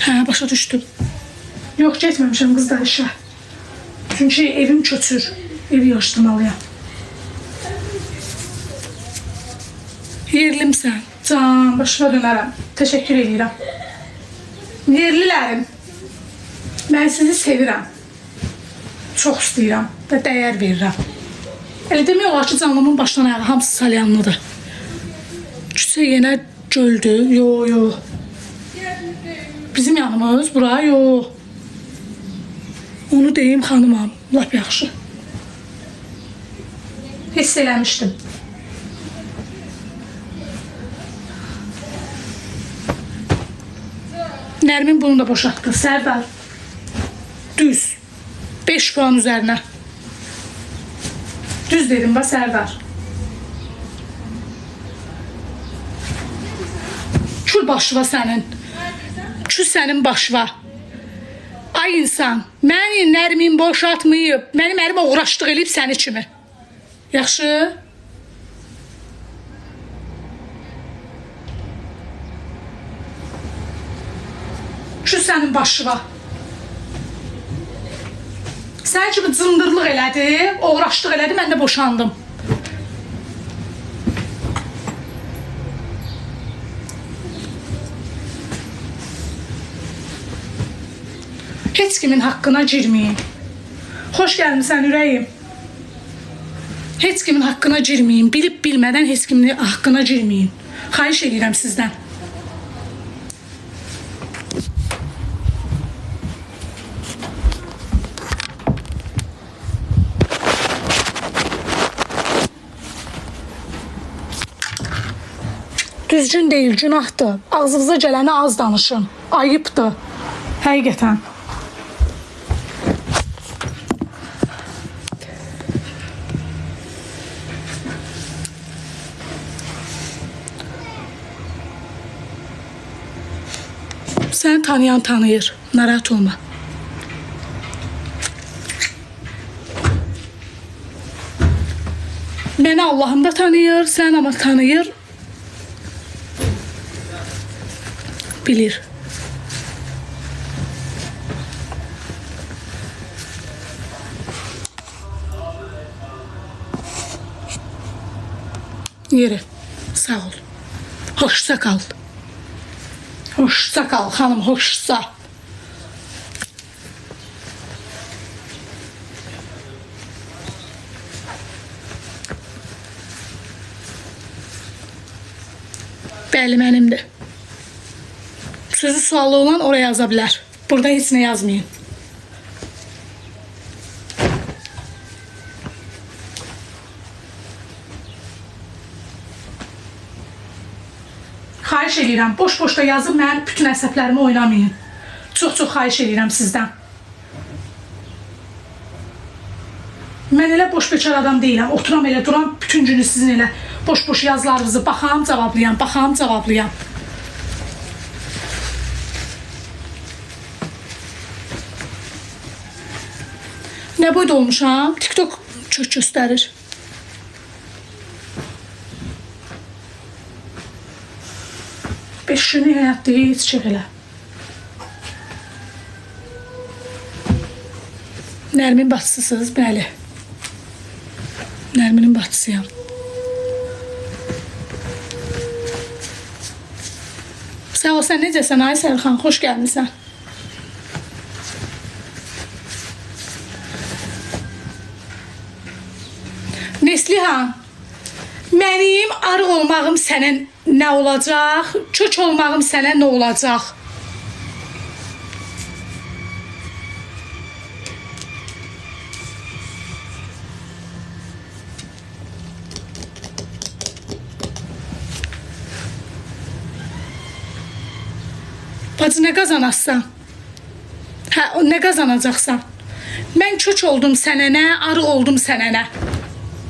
Hə, başa düşdüm. Yox, getməmişəm qızlar işə. Çünki evim köçür. Evi yaşlamalıyam. Yerlimsən. Can, başına dönərəm. Təşəkkür edirəm. Yerlilərim, mən sizi sevirəm. Çox istəyirəm və dəyər verirəm. Elə demək olar ki, canlımın başdan ayağı hamısı salyanlıdır. Küçə yenə göldü. Yo. Bizim yanımız bura, yo. Onu deyim xanımam, lap yaxşı. Hiss eləmişdim. Nərmin bunu da boşaltdı. Sərdar. Düz. 5 puan üzərinə. Düz dedim ba Sərdar. Kül başıva sənin. Kül sənin başıva. Ay insan, məni Nərmin boşaltmayıb, mənim əlimə uğraşlıq eləyib səni kimi. Yaxşı? Kül sənin başıva. Sən kimi cındırlıq elədi, uğraşlıq elədi, mən də boşandım. Heç kimin haqqına girməyin. Xoş gəlmisən ürəyim. Heç kimin haqqına girməyin. Bilib bilmədən heç kimin haqqına girməyin. Xahiş edirəm sizdən. Düzgün deyil, günahdır. Ağzınıza gələni az danışın. Ayıbdır. Həqiqətən. Səni tanıyan tanıyır. Narahat olma. Məni Allahım da tanıyır, sən ama tanıyır. Bilir. Yeri. Sağ ol. Hoşça kal. Hoşça kal hanım, hoşça. Bəli, mənimdir. Sözü sualı olan oraya yaza bilər. Burada heç nə yazmayın. Xahiş edirəm, boş-boş da yazıb mənim bütün əsəblərimi oynamayın. Çox-çox xahiş edirəm sizdən. Mən elə boş-beçar adam deyiləm. Oturam elə, duram bütün günü sizin elə boş-boş yazılarınızı baxam, cavablayam, baxam, cavablayam. Nə boyda olmuşam? TikTok çox göstərir. Beşini həyatda heç çək elə. Nərmin bacısısınız, bəli. Nərminin bacısıyam. Sağ ol, sən necəsən ay Sərxan? Xoş gəlmisən. Neslihan, mənim arıq olmağım sənə nə olacaq? Kök olmağım sənə nə olacaq? Bacı, nə qazanacaqsan? Hə, nə qazanacaqsan? Mən kök oldum sənə nə, arıq oldum sənə nə?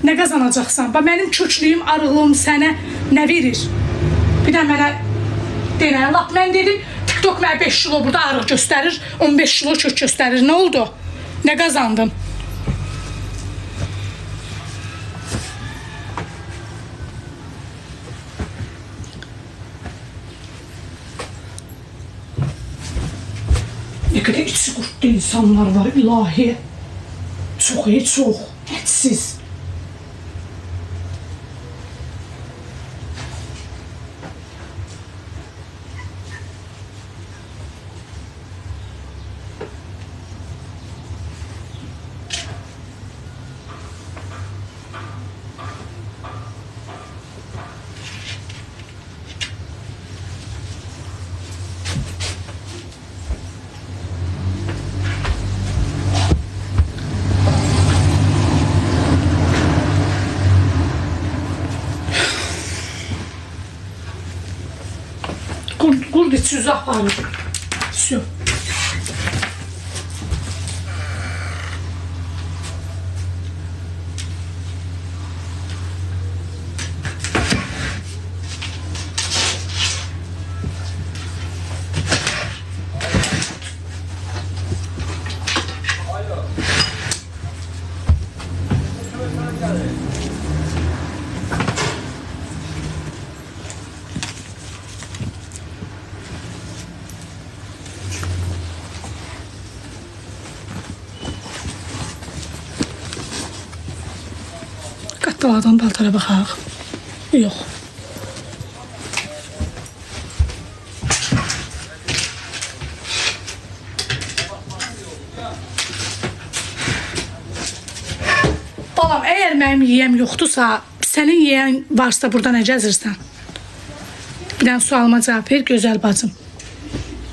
Nə qazanacaqsan? Mənim köklüyüm, arığlığım sənə nə verir? Bir də mənə denən, lap mən dedim, TikTok mənə 5 kilo burada arıq göstərir, 15 kilo kök göstərir. Nə oldu? Nə qazandım? Ne kadar içi kurtlu insanlar var ilahi. Çok iyi, çok. Hədsiz. Qurd içi üzü aparır. Все. Qatdalardan paltara baxaq. Yox. Balam, əgər mənim yiyəm yoxdursa, sənin yiyən varsa burada nə gəzirsən? Bir dənə sualıma cavab ver, gözəl bacım.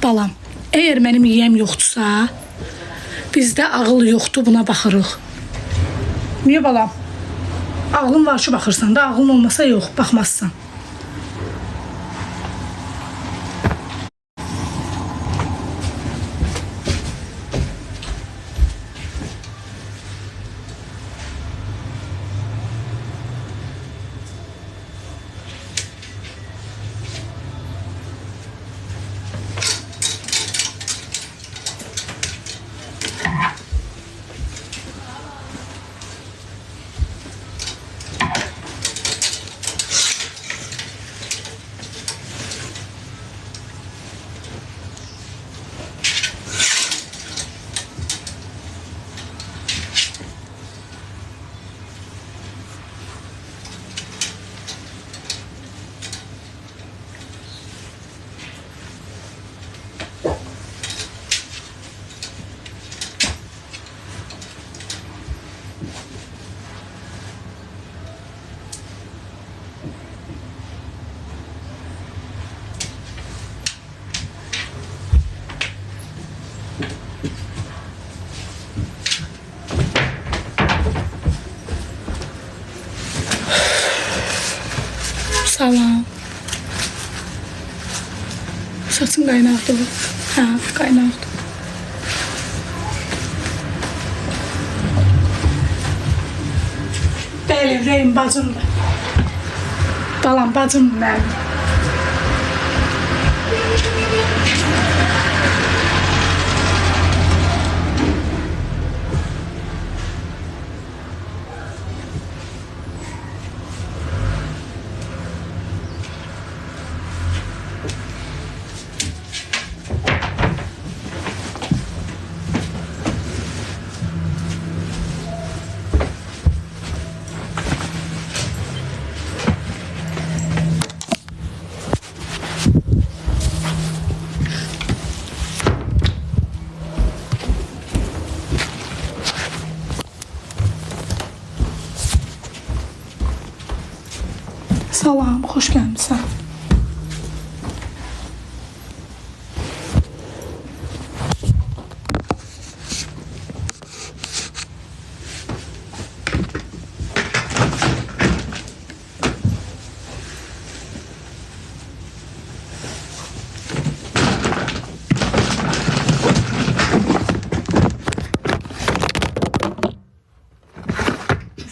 Balam, əgər mənim yiyəm yoxdursa, bizdə ağıl yoxdur, buna baxırıq. Niyə balam? Ağlın var ki, baxırsan da, ağlın olmasa yox, baxmazsan. Salam. Saçın qaynaqdır. Hə, qaynaqdır. Bəli, Reyim bacımdır. Balam, bacımdır mənim. Salam, xoş gəlmişsən.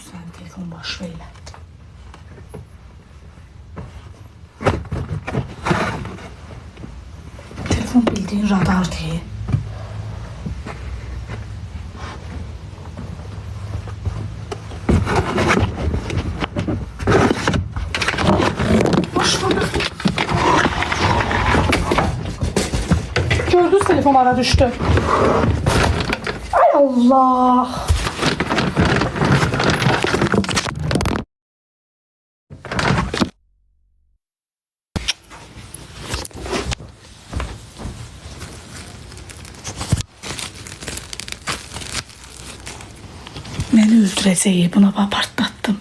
Sən telefon baş verlə. Telefon bildiğin radar değil. Gördünüz telefon bana düştü. Ay Allah. Məni öldürəcək, buna partlattım.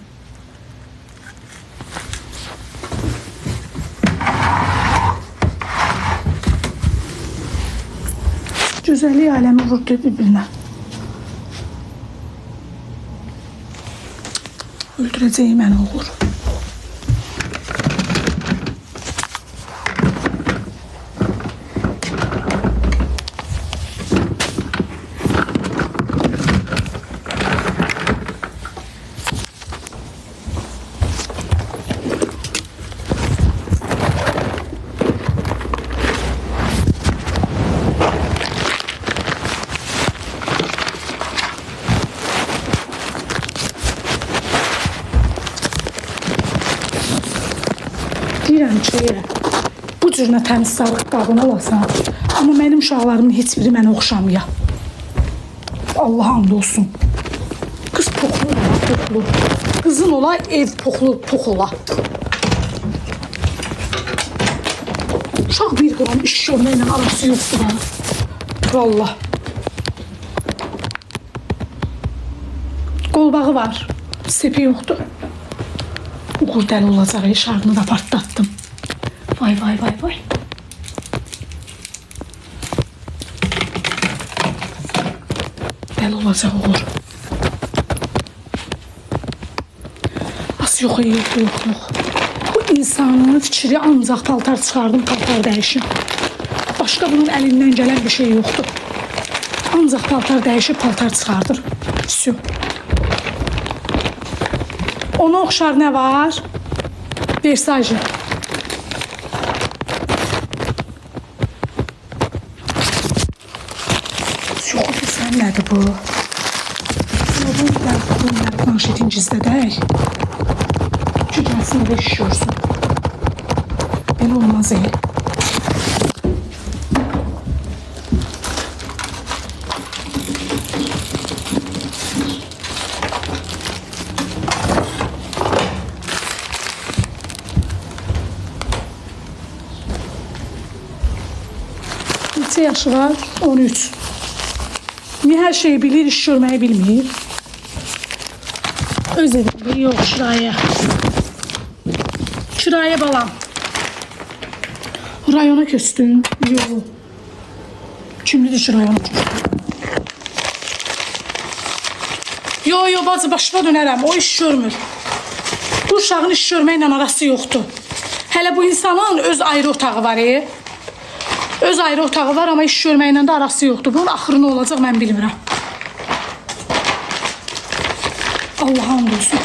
Güzellik aləmi vurdu bir-birinə. Öldürəcək məni oğur. Deyirəm ki, bu cürünə təmiz sağlıq qabını alasan, amma mənim uşaqlarımın heç biri mənə oxşamaya. Allah hamd olsun. Qız poxlu ola, poxlu. Qızın ola, ev poxlu, pox ola. Uşaq bir qram iş görməklə arası yoxdur bana. Vallah. Qolbağı var, sepi yoxdur. Uğur dəli olacaq, işarını da partlattım. Vay vay vay vay. Dəli olacaq Uğur. Az yox, yox. Bu insanın fikri ancaq paltar çıxardım, paltar dəyişim. Başqa bunun əlindən gələn bir şey yoxdur. Ancaq paltar dəyişib, paltar çıxardır. Всё. Ona oxşar nə var? Versajı. Yox, sən nədir bu? Bunlar planşetin gizlədək. Ki, gəlsin evə şişiyorsun. Belə olmaz el. Neçə yaşı var? 13. Niye her şeyi bilir, iş görmeyi bilmir? Öz evinde yok, kiraya. Kiraya balam. Rayona köstün. Yok. Kimlidir ki rayona köstün? Yo, bacı başıma dönərəm. O iş görmür. Bu uşağın iş görməklə arası yoxdur. Hələ bu insanın öz ayrı otağı var. Öz ayrı otağı var, amma iş görməklə də arası yoxdur. Bunun axırı nə olacaq, mən bilmirəm. Allah hamd olsun.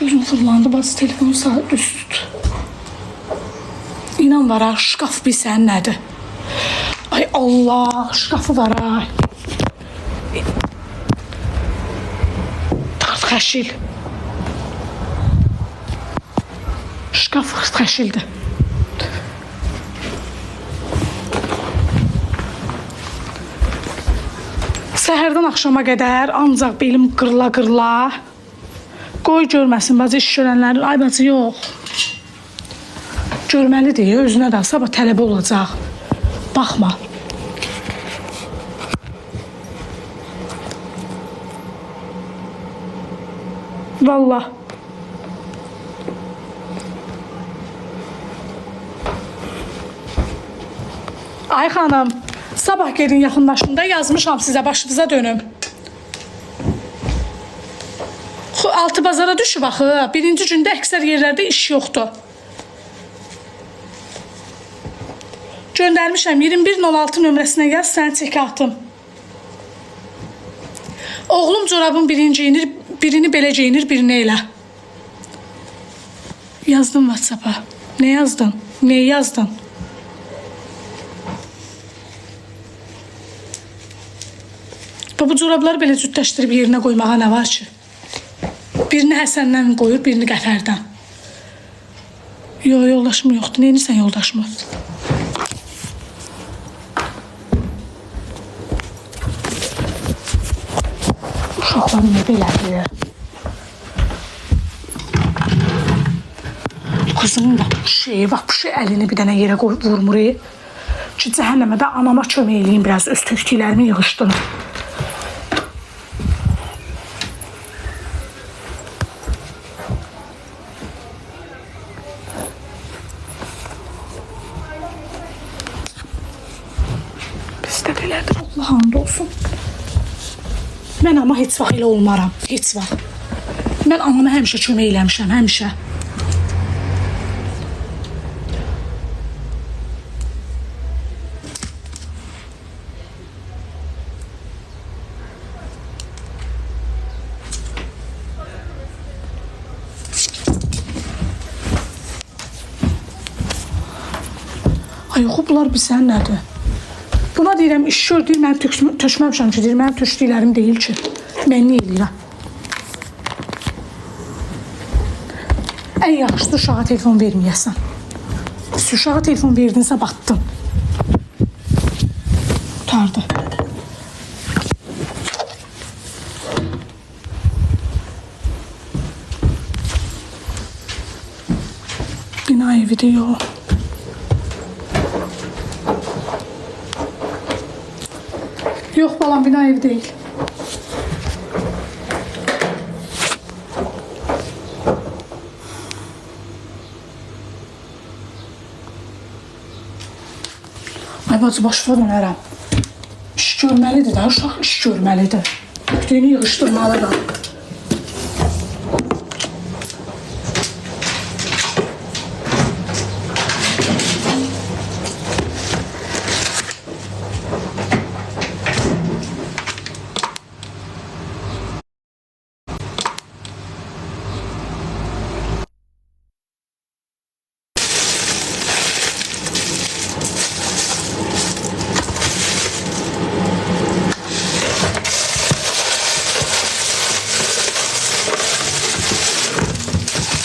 Gözüm fırlandı, bazı telefonu sağa düz tut. İnan var ha, şkaf bilsən nədir? Ay Allah, şkafı var ha. Xəşil. Şkaf xəşildir. Səhərdən axşama qədər ancaq belim qırla. Qoy görməsin bacı iş görənlərin. Ay bacı yox. Görməlidir, özünə də sabah tələbə olacaq. Baxma. Vallahi. Ay xanım, sabah gelin yaxınlaşında yazmışam sizə, başınıza dönüm. Altı bazara düşüb axı. Birinci gündə əksər yerlərdə iş yoxdur. Göndərmişəm 2106 nömrəsinə yaz, səni çəkə atım. Oğlum corabın birini belə geyinir, birini elə. Yazdım WhatsApp-a. Ne yazdın? Neyi yazdın? Bu corabları belə cütləşdirib yerinə qoymağa nə var ki? Birini Həsəndən qoyur, birini Qəfərdən. Yox, yoldaşım yoxdur. Nə edirsən yoldaşımı? Uşaqlar nə belədir? Kızımın da bu şeyi, bak bu şey əlini bir dənə yerə vurmur. Ki, cəhənnəmə də anama kömək eləyim biraz, öz tökdüklərimi yığışdırım. Bizdə belədir, Allah hamd olsun. Mən ama heç vaxt elə olmaram, heç vaxt. Mən anama həmişə kömək eləmişəm, həmişə. Ay, yox, bunlar bilsən nədir? Buna deyirəm, iş gör, deyir, mən tökməmişəm ki, deyir, mənim tökdüklərim deyil ki. Mən nə eləyirəm? Ən yaxşısı uşağa telefon verməyəsən. Uşağa telefon verdinsə, batdın. Qutardı. Bina evidir, yox. Yox, balam, bina ev deyil. Ay, bacı, başına dönərəm. İş görməlidir də, uşaq iş görməlidir. Tökdüyünü yığışdırmalıdır.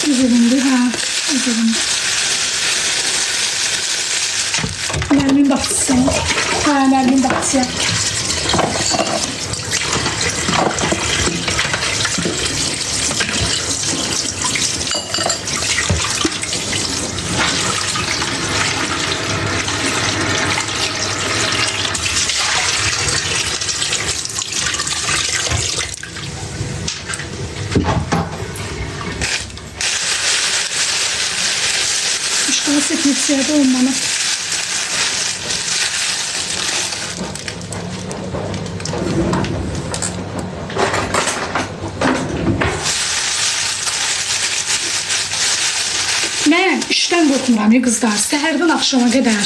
Üzerinde, ha, üzerinde. Nermin bakısı. Ha, Nermin bakısı. Sekmesiyede olmalı. Mən işdən qorxmuram qızlar. Səhərdən axşama qədər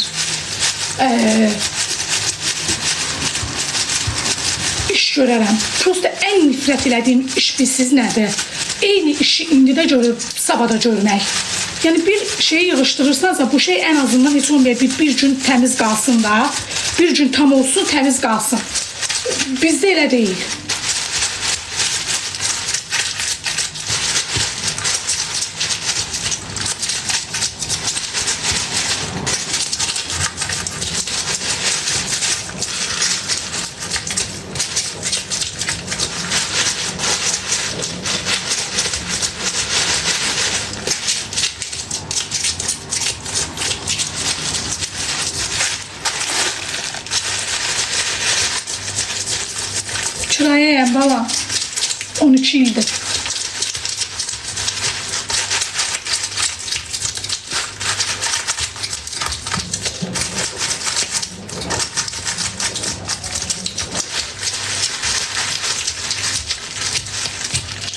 iş görərəm. Prosta ən nifrət elədiyim iş bilsiz nədir? Eyni işi indi də görüb, sabah da görmək. Yani bir şeyi yığışdırırsansa bu şey en azından hiç olmaya bir gün temiz kalsın da, bir gün tam olsun temiz kalsın. Bizde elə değil. Kirayəyəm bala. 12 ildir.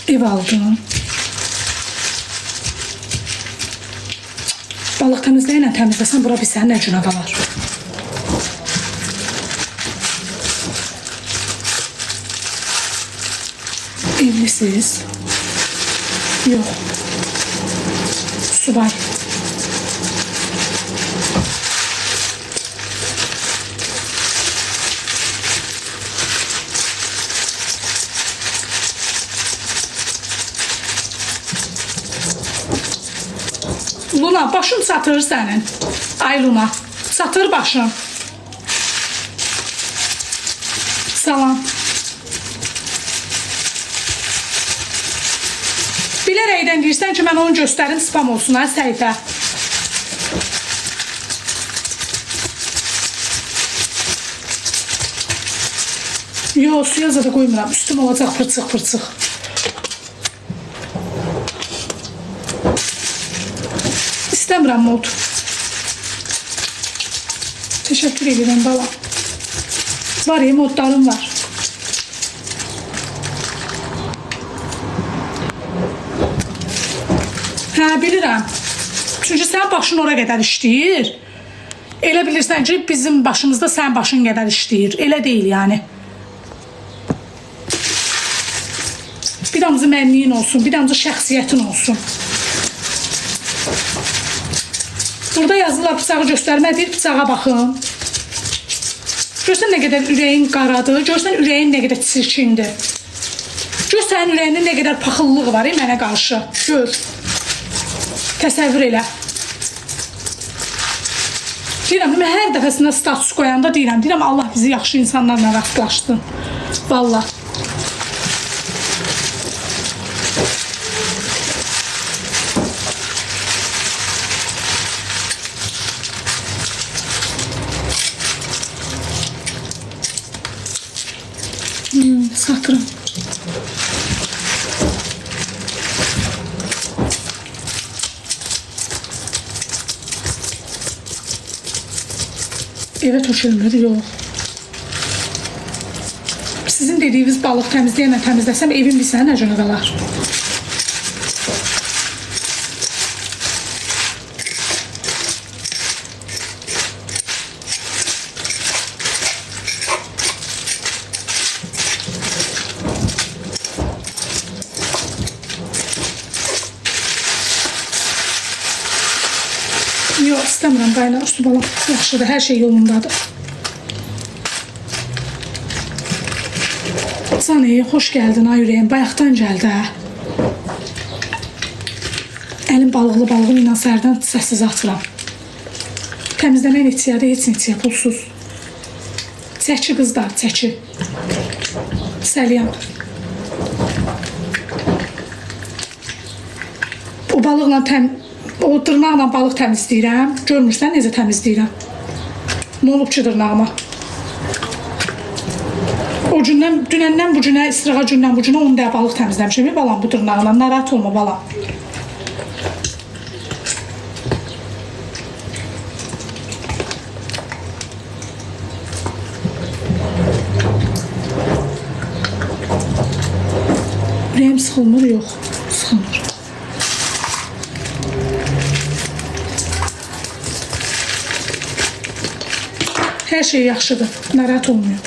Ev aldım. Balıq təmizləyinlə təmizləsən, bura bir sənin əcünə qalar. Evlisiz? Yox. Subay. Luna Luna, başın çatır sənin. Ay Luna, çatır başın. Salam. Bilərəkdən deyirsən ki, mən onu göstərim, spam olsun, ha, səhifə. Yox, suya zada qoymuram, üstüm olacaq pırçıq-pırçıq. İstəmirəm mod. Təşəkkür edirəm, bala. Var ya, modlarım var. Hə, bilirəm. Çünki sənin başın ora qədər işləyir. Elə bilirsən ki, bizim başımızda sənin başın qədər işləyir. Elə deyil, yəni. Bir damcı mənliyin olsun, bir damcı şəxsiyyətin olsun. Burada yazılar bıçağı göstərmədir, bıçağa baxın. Görsən nə qədər ürəyin qaradır, görsən ürəyin nə qədər çirkindir. Gör sənin ürəyində nə qədər paxıllıq var mənə qarşı. Gör. Təsəvvür elə. Deyirəm, mən hər dəfəsində status qoyanda deyirəm, Allah bizi yaxşı insanlarla rastlaşsın. Vallahi. Satırım. Evə tökülmür, yox. Sizin dediyiniz balıq təmizləyəmə təmizləsəm evim bilsən nə cürə qalar? Yox, istəmirəm qaynar üstü balıq. Yaxşıdır, hər şey yolundadır. Canı, xoş gəldin ay ürəyim. Bayaqdan gəldi, hə? Əlim balığım ilə sərdən səssiz atıram. Təmizləmək neçiyədir, heç neçiyə, pulsuz. Çəki qızlar, çəki. Səliyəm. O balıqla o dırnaqla balıq təmizləyirəm. Görmürsən necə təmizləyirəm. Nə olub ki dırnağıma? O gündən, dünəndən bu günə, istirağa gündən bu günə 10 dəyə balıq təmizləmişəm. Balam bu dırnağına, narahat olma balam. Ürəyim sıxılmır, yox. Sıxılmır. Hər şey yaxşıdır, narahat olmuyor.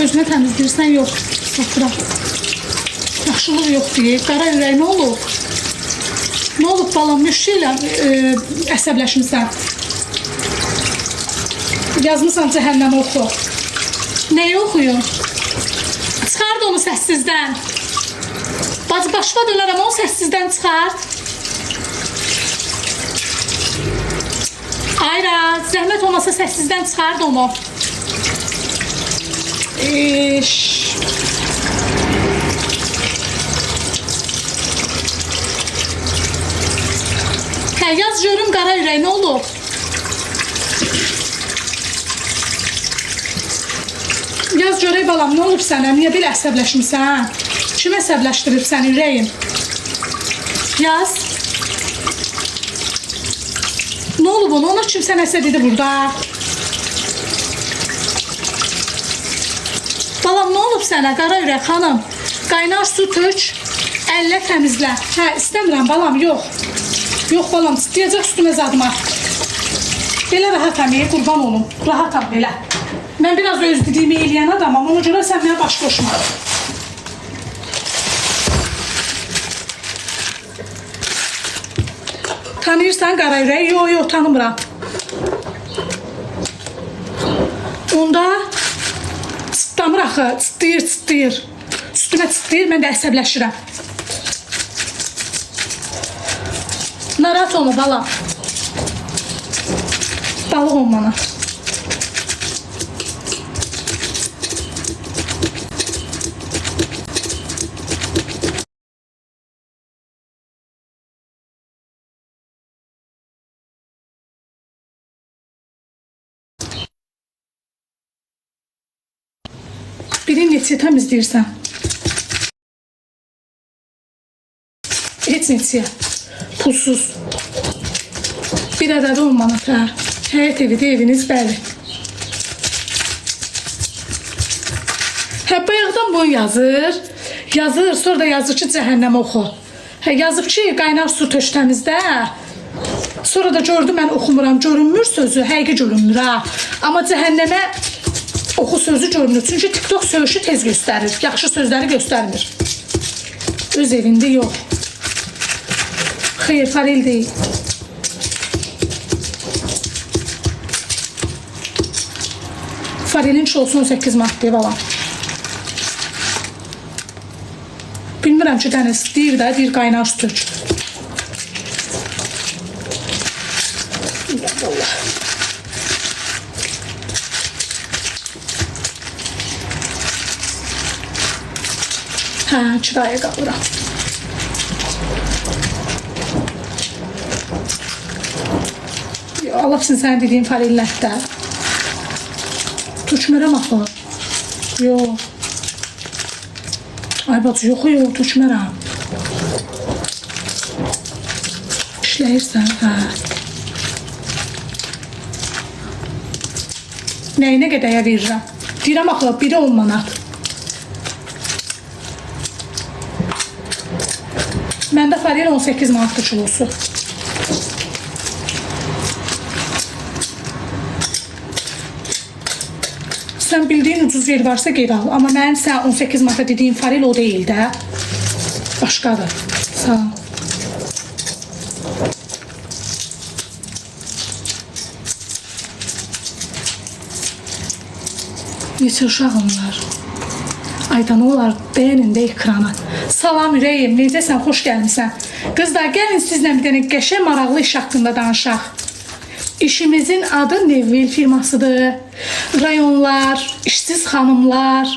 Özünə təmizləyirsən, yox, satıram. Yaxşılıq yox deyək, qara ürək nə olub? Nə olub balam, müşkü ilə əsəbləşmirsən? Yazmısan cəhənnəm oxu. Nəyi oxuyun? Çıxart onu səssizdən. Bacı başqa dönərəm, onu səssizdən çıxart. Ayra, zəhmət olmasa səssizdən çıxart onu. Hə, yaz görüm qara ürək, nə olub? Yaz görək balam, nə olub sənə? Niyə belə əsəbləşmirsən? Kim əsəbləşdirib səni ürəyim? Yaz. Nə olub onu? Ona kim sən əsəb idi burada? olub sənə qara ürək xanım? Qaynar su tök, əllə təmizlə. Hə, istəmirəm balam, yox. Yox balam, istəyəcək üstümə zadıma. Belə rahatam, qurban olum. Rahatam belə. Mən biraz öz dediyimi eləyən adamam, ona görə sən mənə baş qoşma. Tanıyırsan qara ürək? Yox, tanımıram. Onda çıtlamır axı, çıtlayır. Üstümə çıtlayır, mən də əsəbləşirəm. Narahat olma bala. Balıq olmana. Biri neçə təmizləyirsən? Heç neçəyə. Pulsuz. Bir ədədi 10 manat, hə. Həyət evi də eviniz, bəli. Hə, bayaqdan bu yazır. Yazır, sonra da yazır ki, cəhənnəm oxu. Hə, yazıb ki, qaynar su tök təmizdə. Sonra da gördüm, mən oxumuram, görünmür sözü, həqiqi görünmür, ha. Amma cəhənnəmə oxu sözü görünür. Çünki TikTok söyüşü tez göstərir. Yaxşı sözləri göstərmir. Öz evində yox. Xeyr, farel deyil. Farelin kilosu 18 manat deyib alam. Bilmirəm ki, dəniz deyir də, deyir qaynar su tök. Allah. Hə, kiraya qalıram. Allah üçün sən dediyin farellətdə. Tökmərəm axı. Yox. Ay bacı, yox, tökmərəm. İşləyirsən, hə. Nəyinə qədəyə verirəm? Deyirəm axı, biri 10 manat. Məndə farel 18 manatlı kilosu. Sən bildiyin ucuz yer varsa geri al. Amma mənim sən 18 manata dediyin farel o deyil də. Başqadır. Sağ ol. Neçə uşağım var. Ayda nə olar, bəyənin də ekrana. Salam ürəyim, necəsən, xoş gəlmişsən. Qızlar, gəlin sizlə bir dənə qəşəng maraqlı iş haqqında danışaq. İşimizin adı Nevil firmasıdır. Rayonlar, işsiz xanımlar.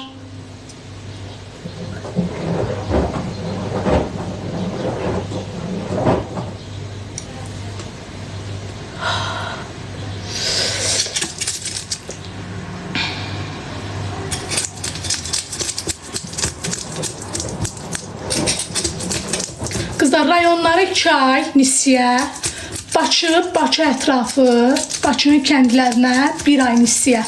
Qızlar, rayonları 2 ay nisiyə, Bakı ətrafı, Bakının kəndlərinə 1 ay nisiyə.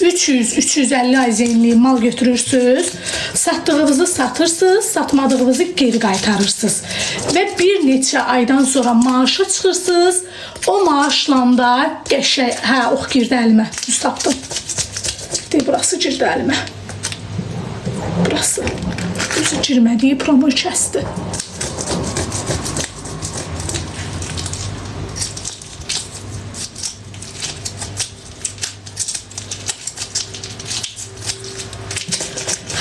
300-350 ay zeynli mal götürürsünüz, satdığınızı satırsınız, satmadığınızı geri qaytarırsınız. Və bir neçə aydan sonra maaşa çıxırsınız, o maaşla da qəşəng, hə, ox girdi əlimə, düz tapdım. Deyil, burası girdi əlimə. Burası, düzü girmədiyi promoyu kəsdi.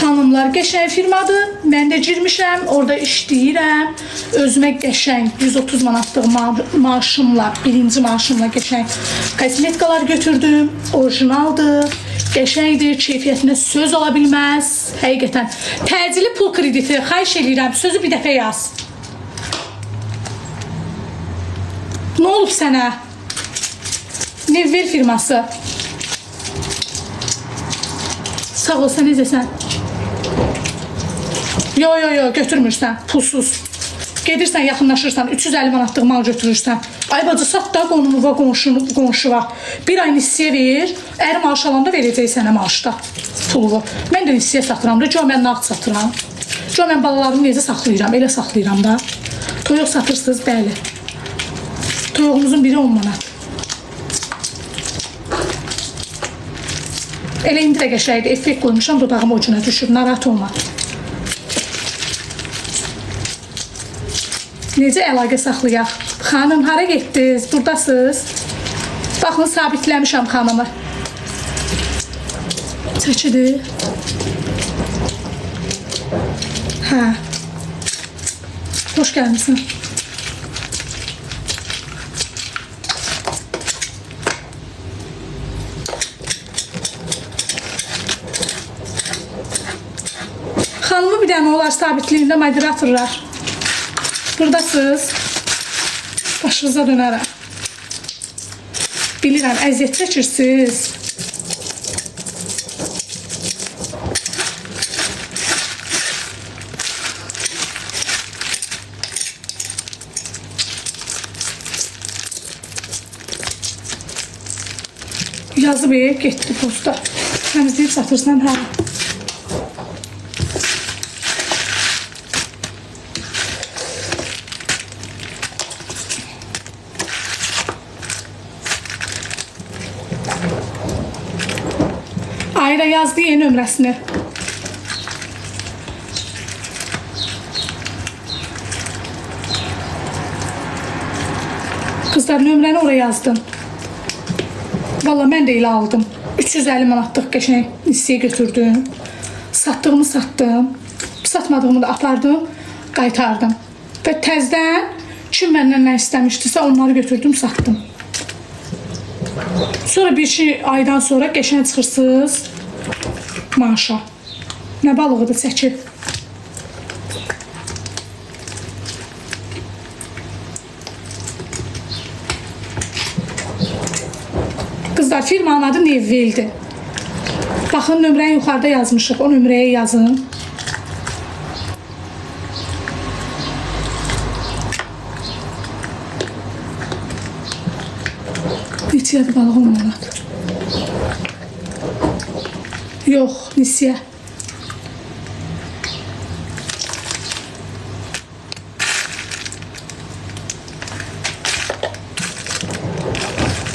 Xanımlar, qəşəng firmadır. Mən də girmişəm, orada işləyirəm. Özümə qəşəng 130 manatlıq maaşımla, birinci maaşımla qəşəng kosmetikalar götürdüm. Orijinaldır, qəşəngdir, keyfiyyətinə söz ola bilməz. Həqiqətən. Təcili pul krediti, xahiş edirəm, sözü bir dəfə yaz. Nə olub sənə? Nevvel firması. Sağ ol, sən necəsən? Yo, götürmürsən, pulsuz. Gedirsən, yaxınlaşırsan, 350 manatlıq mal götürürsən. Ay bacı, sat da qonumu və qonşuva. Bir ay nissiyə ver, əri maaş alanda verəcək sənə maaşda pulu. Mən də nissiyə satıram da, mən nağd satıram. Mən balalarımı necə saxlayıram, elə saxlayıram da. Toyuq satırsınız, bəli. Toyuğumuzun biri 10 manat. Elə indi də qəşəydi, effekt qoymuşam, dodağım ucuna düşür, narahat olma. Necə əlaqə saxlayaq? Xanım, hara getdiniz? Buradasınız. Baxın, sabitləmişəm xanımı. Çəkidir. Hə. Xoş gəlmişsin. Xanımı bir dənə olar sabitliyində moderatorlar. Buradasınız. Başınıza dönərəm. Bilirəm, əziyyət çəkirsiniz. Yazıb getdi posta. Təmizləyib satırsan, hə. Ayra yazdı yeni nömrəsini. Kızlar, nömrəni oraya yazdım. Valla mən də elə aldım. 350 manatlıq qəşəng nissiyə götürdüm. Satdığımı satdım. Satmadığımı da apardım, qaytardım. Və təzdən kim məndən nə istəmişdirsə onları götürdüm, satdım. Sonra bir aydan sonra qəşəng çıxırsınız maaşa. Nə balığıdır çəki. Kızlar, firmanın adı Nevvel'dir. Baxın, nömrəni yuxarıda yazmışıq. O nömrəyə yazın. Neçədir balıq 10 manat? Yox, nissiyə.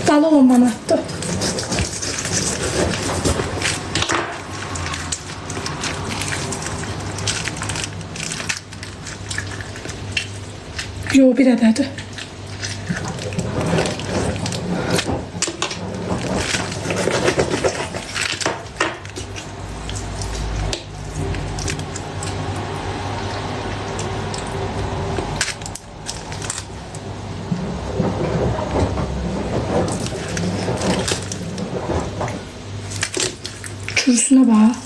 Balıq 10 manatdır. Yox, bir ədədir. Çürüsünə bax.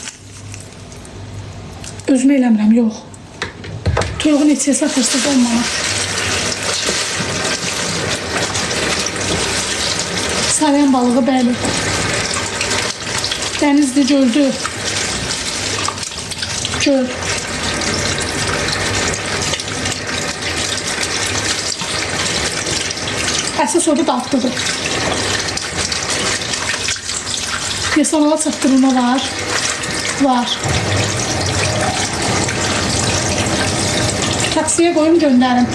Özümə eləmirəm, yox. Toyuğu neçəyə satırsınız 10 manat. Sayan balığı, bəli. Dənizli, göldü. Göl. Əsas odu dadlıdır. Personala çatdırılma var. Var. Taksiyə qoyun, göndərin.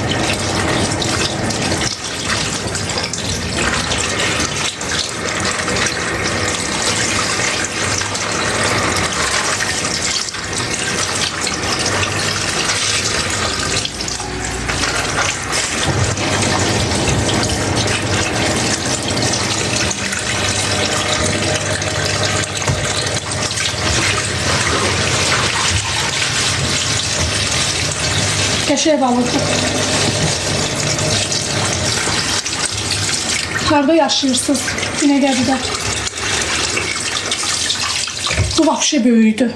Qəşəng balıqdır. Harada yaşayırsınız? Binəqədidə. Bu vapşe böyüdü.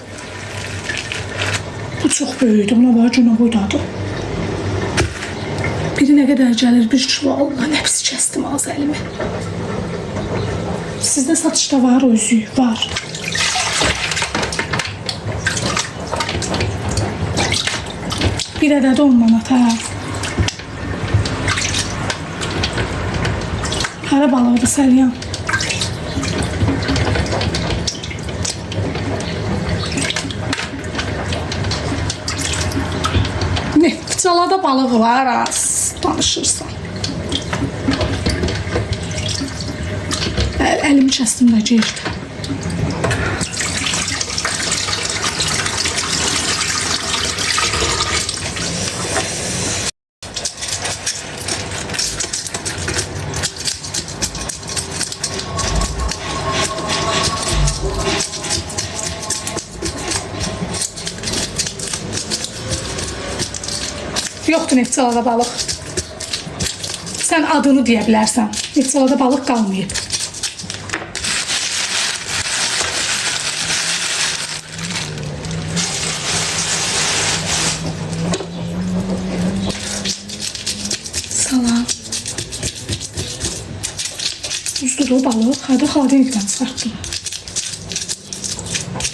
Bu çox böyüdü. Buna bax, günə boydadır. Biri nə qədər gəlir? 1 kilo. Allah, nəfsi kəsdim az əlimi. Sizdə satışda var o üzüyü? Var. Bir ədədi 10 manat, hə. Hara balıqdır Səlyan? Neftçalada balığı var, az danışırsan. Əlimi kəsdim də girdi. Yoxdur Neftçalada balıq. Sən adını deyə bilərsən. Neftçalada balıq qalmayıb. Salam. Buzludur balıq. Hadi xaladilnikdən çıxartdım.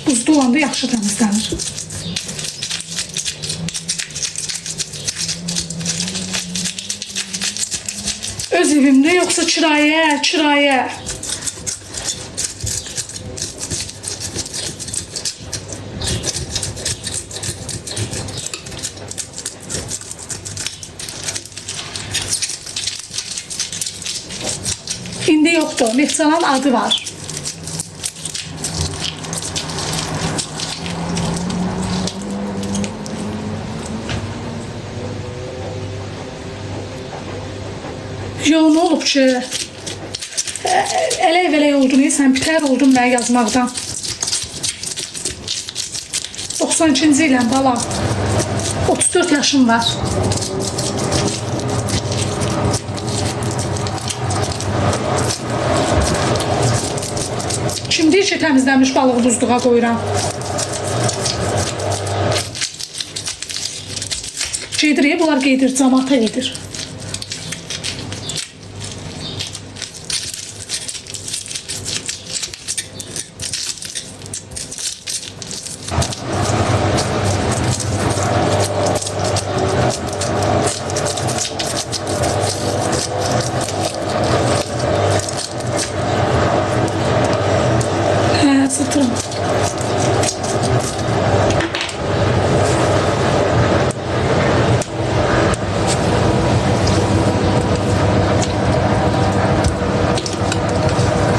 Buzlu olanda yaxşı təmizlənir. Öz evimdə yoxsa kirayə, kirayə. İndi yoxdur. Neftçalanın adı var. Yo, nə olub ki? Ələk-vələk oldun, sən bitər oldun mən yazmaqdan. 92-ci iləm balam. 34 yaşım var. Kim deyir ki, təmizlənmiş balığı buzluğa qoyuram? Gedir, bunlar gedir, cəmaata gedir. Sıtırım.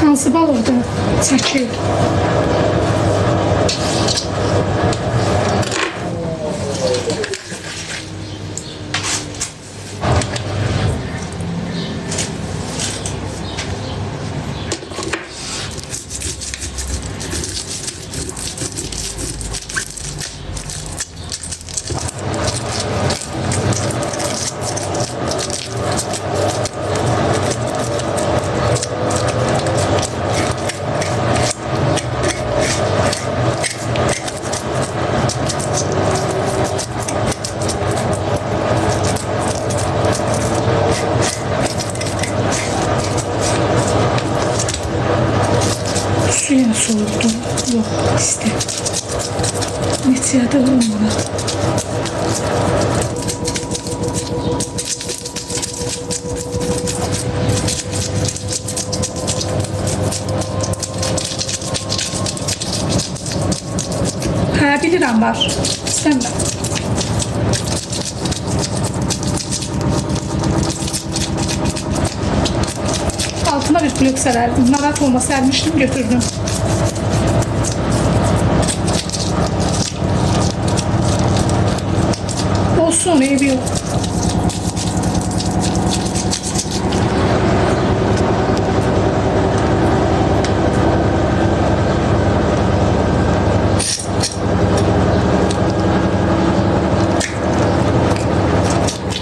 Hansı balıqdır? Çəkil. Su yenə soğuqdur. Yox, isti. Neçədə olmalı. Hə, bilirəm var. İstəmirəm. Altına bir blok sərərdim. Narahat olma, sərmişdim, götürdüm. Olsun, eybi yox.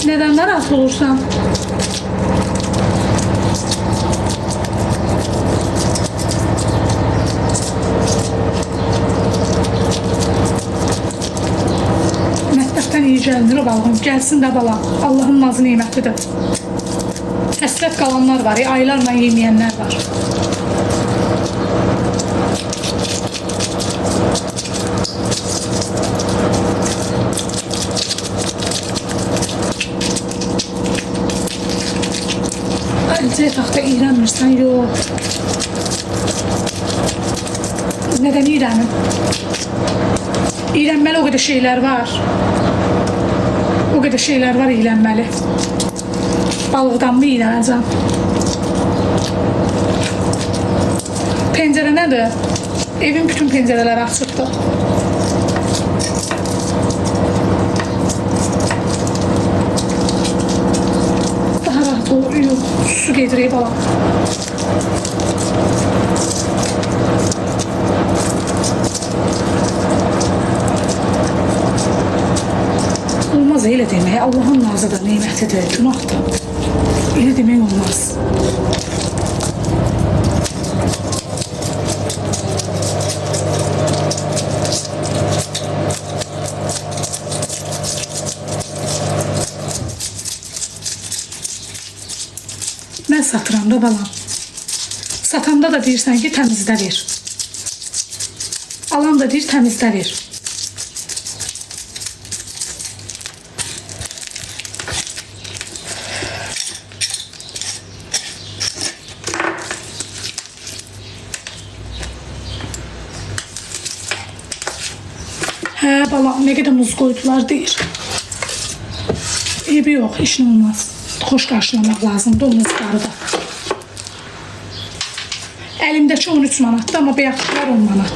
Nədən narahat olursan? İyi gəlinir o balığım, gəlsin də balam. Allahın nazı nemətidir. Həsrət qalanlar var, aylarla yeməyənlər var. Əlcə yataqda iyrənmirsən? Yox. Nədən iyrənim? İyrənməli o qədər şeylər var. O qədər şeylər var iyrənməli. Balıqdan mı iyrənəcəm? Pəncərə nədir? Evin bütün pəncərələri açıqdır. Daha rahat olur. Yox, su gedirək bala. Olmaz elə demək. Allahın nazıdır, nemətidir, günahdır. Elə demək olmaz. Mən satıram da balam. Satanda da deyirsən ki, təmizdə ver. Alan da deyir, təmizdə ver. Hə, balam, nə qədər muz qoydular, deyir. Eybi yox, işin olmaz. Xoş qarşılamaq lazımdır o muzları da. Əlimdəki 13 manatdır, amma bayaqlar 10 manat.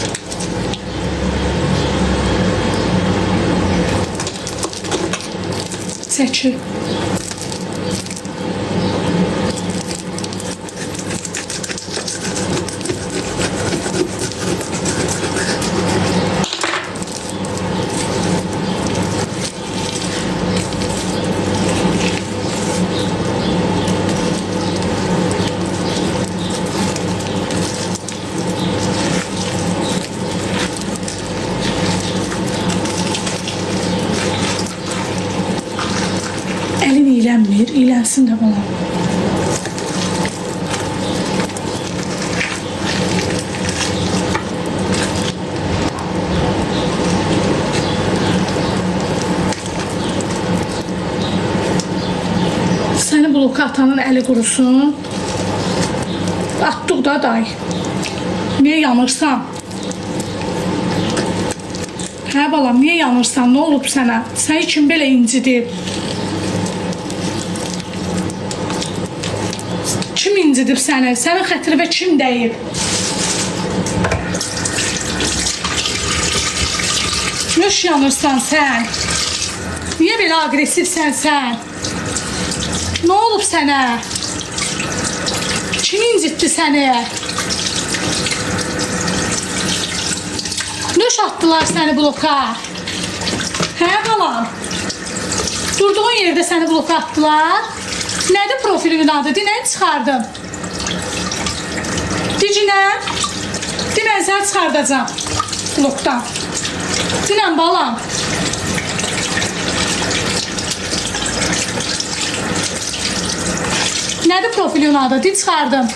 Çəkil. Əlin iylənmir, iylənsin də balam. Səni bloka atanın əli qurusun. Atdıq da day. Niyə yanırsan? Hə balam, niyə yanırsan? Nə olub sənə? Səni kim belə incidir? Kim incidib səni? Sənin xətirivə kim dəyib? Nöş yanırsan sən? Niyə belə agresivsən sən? Nə olub sənə? Kim incitdi səni? Nöş atdılar səni bloka? Hə balam? Durduğun yerdə səni bloka atdılar? Nədir profilinin adı? Dinən çıxardım. Dicinən. Dinən sən çıxardacam. Blokdan. Dinən balam. Nədir profilinin adı? Din çıxardım.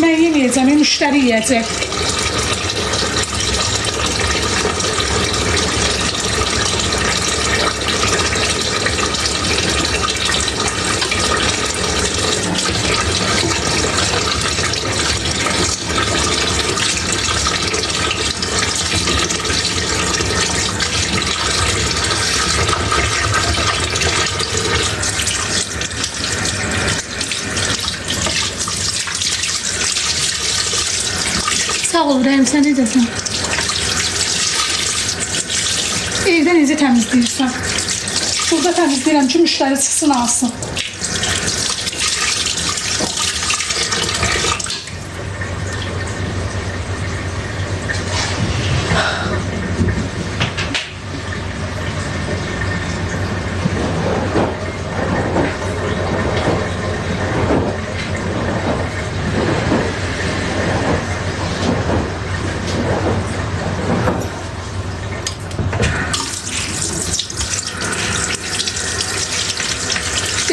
Mən yeməyəcəm, müştəri yiyəcək. Sağ ol, Rəhim, sən necəsən? Evdə necə təmizləyirsən? Burada təmizləyirəm ki, müştəri çıxsın, alsın.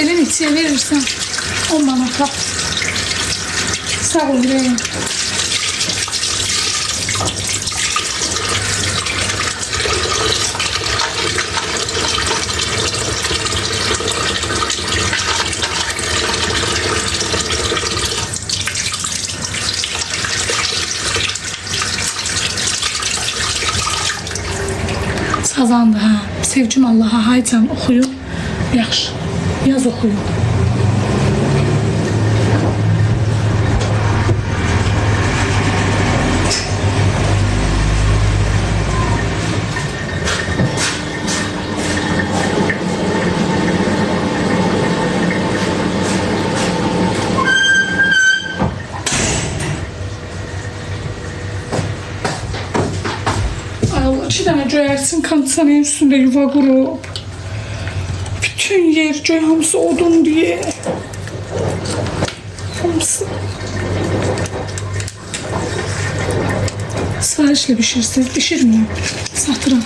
Elin içiyə verirsən 10 manata. Sağ ol ürəyim. Sazandı ha. Sevcim Allaha haycan oxuyun. Yaxşı. Yaz oxuyun. Allah, 2 dənə göyərsin kondisionerin üstündə yuva qurub. Bütün yer göy hamısı odun diye. Hamısı. Sahişle pişirsiniz. Pişirmiyorum. Satıram.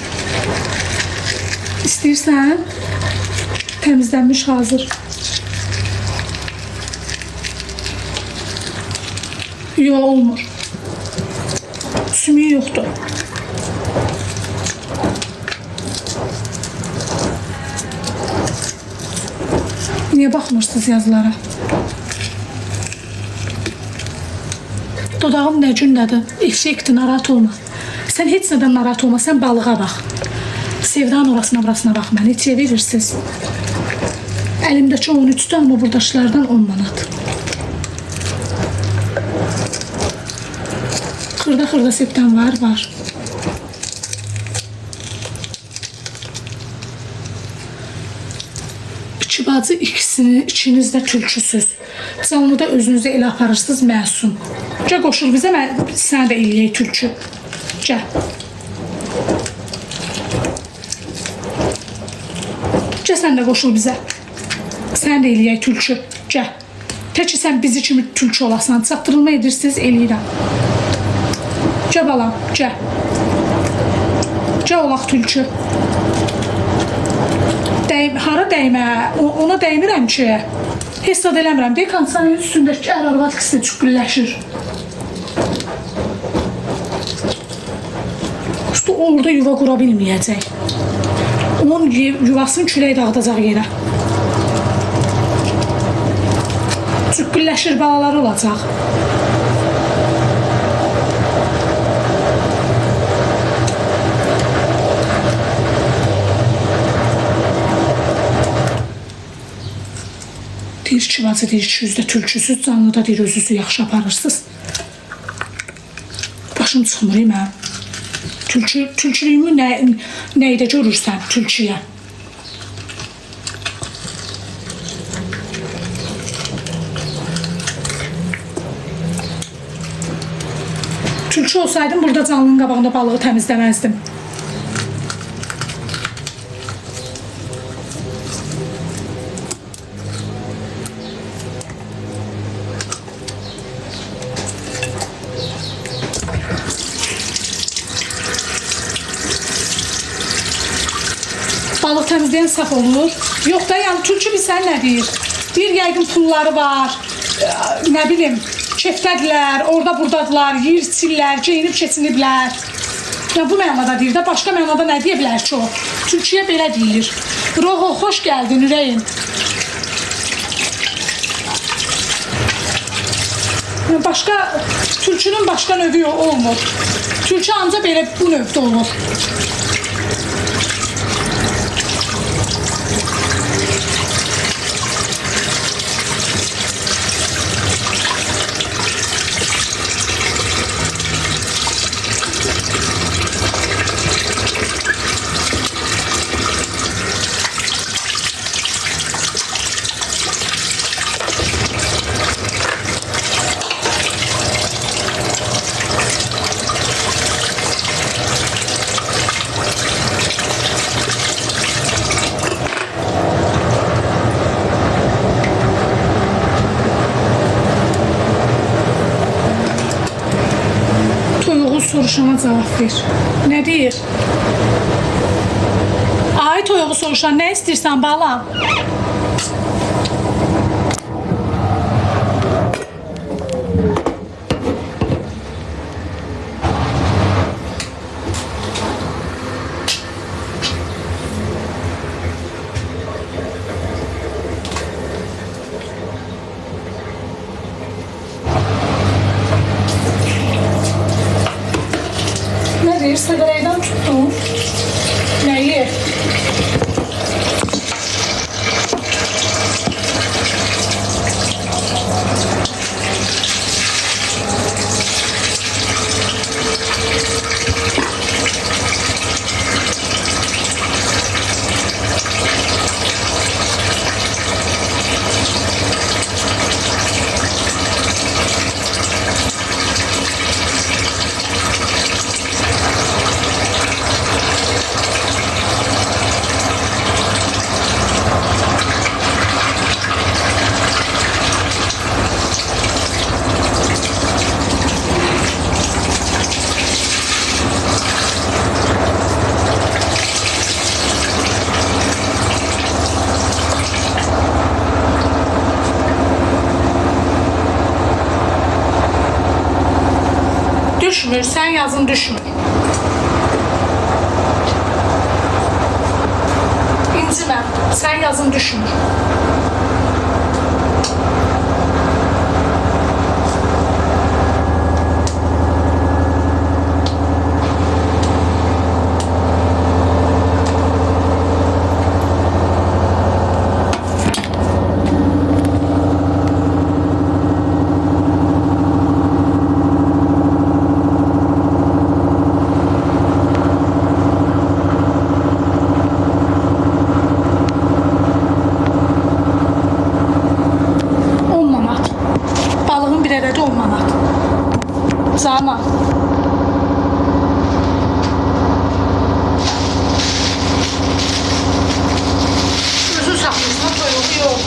İstəyirsən temizlenmiş hazır. Yok olmur. Sümüğü yoktu. Niye baxmırsınız yazılara? Dodağım nə gündədir? Eşekdir, narahat olma. Sən heç nədən narahat olma, sən balığa bax. Sevdan orasına burasına baxma, neçəyə verirsiniz? Əlimdəki 13'tü, amma buradakılardan 10 manat. Xırda sepdən var. İki bacı ikiniz də tülküsüz. Canlıda özünüzü elə aparırsınız məsum. Gəl qoşul bizə, sənə də eləyək tülkü. Gəl. Gəl sən də qoşul bizə. Sənə də eləyək tülkü. Gəl. Tək ki sən bizi kimi tülkü olasan, çatdırılma edirsiniz, eləyirəm. Gəl balam, gəl. Gəl olaq tülkü. Hara dəymə, ona dəymirəm ki. Hesab eləmirəm. Deyək, kondisionerin üstündəki ər-arvad ikisi çükkülləşir. İşte orada yuva qura bilməyəcək. Onun yuvasını külək dağıdacaq yerə. Çükkülləşir, balaları olacaq. Deyir ki, bacı deyir ki, üzdə tülküsüz, canlıda deyir, özünüzü yaxşı aparırsınız. Başım çıxmır mən. Tülkülüyümü nəydə görürsən tülküyə? Tülkü olsaydım, burada canlının qabağında balığı təmizləməzdim. Balıq təmizləyən saf olur. Yox da, yəni tülkü bilsən nə deyir? Deyir, yəqin pulları var, nə bilim, kefdədirlər, orada buradadılar, yiyir, içirlər, geyinib keçiniblər. Ya bu mənada deyir də, başqa mənada nə deyə bilər ki o? Tülküyə belə deyir. Roho, xoş gəldin ürəyim. Tülkünün başqa növü olmur. Tülkü ancaq belə bu növdə olur. Soruşana cavab ver. Nə deyir? Ay toyuğu soruşan, nə istəyirsən balam? istəyir, sədərəkdən tutdum. Nəyi? Düşmür, sən yazın düşmür. İncimə, sən yazın düşmür. Canan. Özün saxlayırsan, toyuğu yox.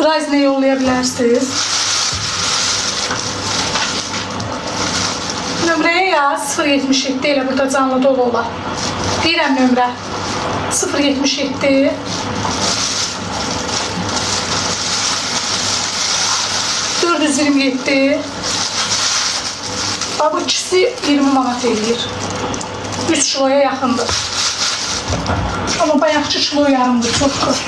Raizine yollayabilirsiniz. Nömrəyə yaz 077 elə burada canlı dolu olar. Deyirəm nömrə 077 427. Bu ikisi 20 manat eləyir. 3 kiloya yaxındır. Amma bayaqçı kilo yarımdır, çoxdur.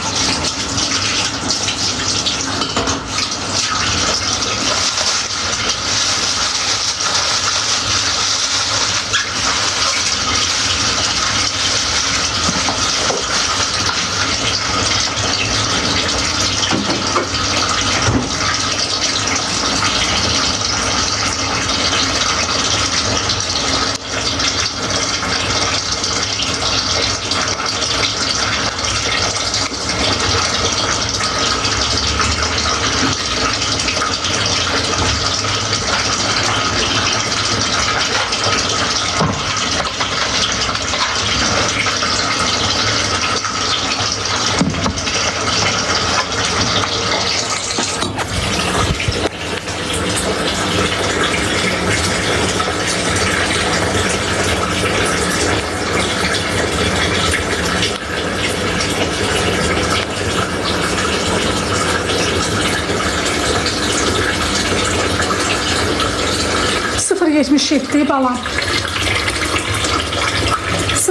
%77 balam.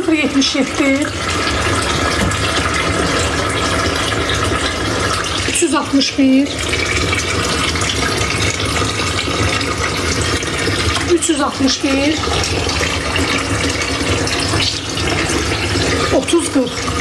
077 361 361 30 40